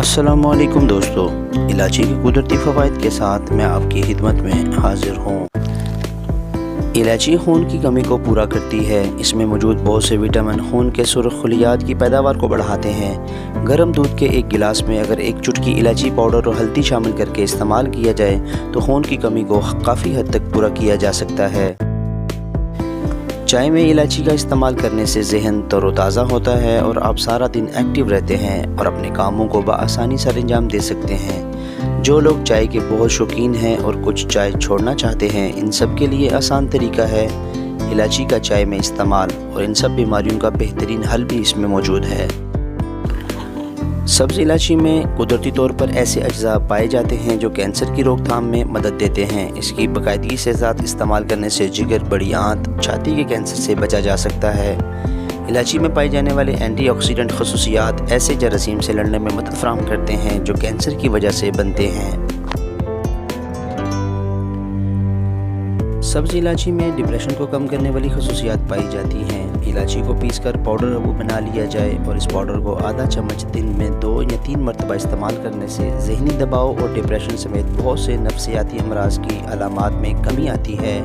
अस्सलामुअलैकुम दोस्तों, इलायची के कुदरती फ़वाइद के साथ मैं आपकी खिदमत में हाज़िर हूँ। इलायची खून की कमी को पूरा करती है। इसमें मौजूद बहुत से विटामिन खून के सुर्ख खलियात की पैदावार को बढ़ाते हैं। गर्म दूध के एक गिलास में अगर एक चुटकी इलायची पाउडर और हल्दी शामिल करके इस्तेमाल किया जाए तो खून की कमी को काफ़ी हद तक पूरा किया जा सकता है। चाय में इलायची का इस्तेमाल करने से ज़हन तरोताज़ा होता है और आप सारा दिन एक्टिव रहते हैं और अपने कामों को बआसानी सर अंजाम दे सकते हैं। जो लोग चाय के बहुत शौकीन हैं और कुछ चाय छोड़ना चाहते हैं, इन सब के लिए आसान तरीका है इलायची का चाय में इस्तेमाल, और इन सब बीमारियों का बेहतरीन हल भी इसमें मौजूद है। सब्ज़ इलायची में कुदरती तौर पर ऐसे अज्जा पाए जाते हैं जो कैंसर की रोकथाम में मदद देते हैं। इसकी बाकायदगी के साथ इस्तेमाल करने से जिगर, बड़ी आंत, छाती के कैंसर से बचा जा सकता है। इलायची में पाए जाने वाले एंटीऑक्सीडेंट खसूसियात ऐसे जरासीम से लड़ने में मदद फराहम करते हैं जो कैंसर की वजह से बनते हैं। सब्ज़ इलायची में डिप्रेशन को कम करने वाली खसूसियात पाई जाती हैं। इलायची को पीसकर पाउडर वो बना लिया जाए और इस पाउडर को आधा चम्मच दिन में 2 या 3 मरतबा इस्तेमाल करने से ज़हनी दबाव और डिप्रेशन समेत बहुत से नफ्सियाती अमराज की अलामात में कमी आती है।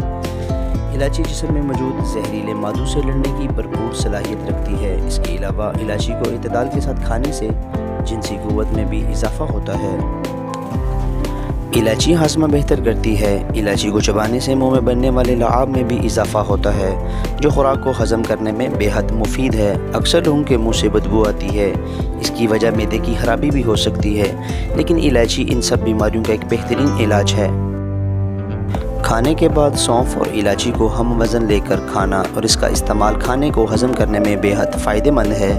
इलायची जिस्म में मौजूद जहरीले मादों से लड़ने की भरपूर सलाहियत रखती है। इसके अलावा इलायची को इत्तेदाल के साथ खाने से जिनसी क़ुव्वत में भी इजाफ़ा होता है। इलायची हाज़मा बेहतर करती है। इलायची को चबाने से मुंह में बनने वाले लआब में भी इजाफ़ा होता है, जो खुराक को हज़म करने में बेहद मुफीद है। अक्सर लोगों के मुंह से बदबू आती है, इसकी वजह मैदे की खराबी भी हो सकती है, लेकिन इलायची इन सब बीमारियों का एक बेहतरीन इलाज है। खाने के बाद सौंफ और इलायची को हम वज़न लेकर खाना और इसका इस्तेमाल खाने को हज़म करने में बेहद फ़ायदेमंद है।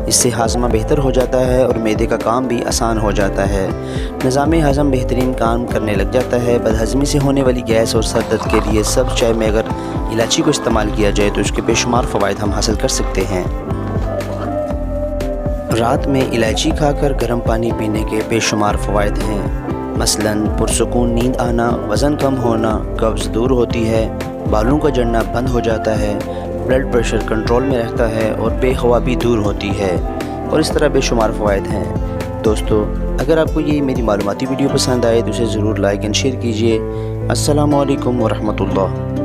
इससे हाज़मा बेहतर हो जाता है और मैदे का काम भी आसान हो जाता है। निज़ाम हज़म बेहतरीन काम करने लग जाता है। बदहज़मी से होने वाली गैस और सर दर्द के लिए सब्ज़ चाय में अगर इलायची को इस्तेमाल किया जाए तो इसके बेशुमार फ़वाइद हम हासिल कर सकते हैं। रात में इलायची खाकर गर्म पानी पीने के बेशुमार फ़वाइद हैं। मसलन पुरसुकून नींद आना, वज़न कम होना, कब्ज़ दूर होती है, बालों का झड़ना बंद हो जाता है, ब्लड प्रेशर कंट्रोल में रहता है और बेख्वा भी दूर होती है, और इस तरह बेशुमार फ़वाइद हैं। दोस्तों, अगर आपको ये मेरी मालूमाती वीडियो पसंद आए तो इसे ज़रूर लाइक एंड शेयर कीजिए। अस्सलामु अलैकुम व रहमतुल्लाह।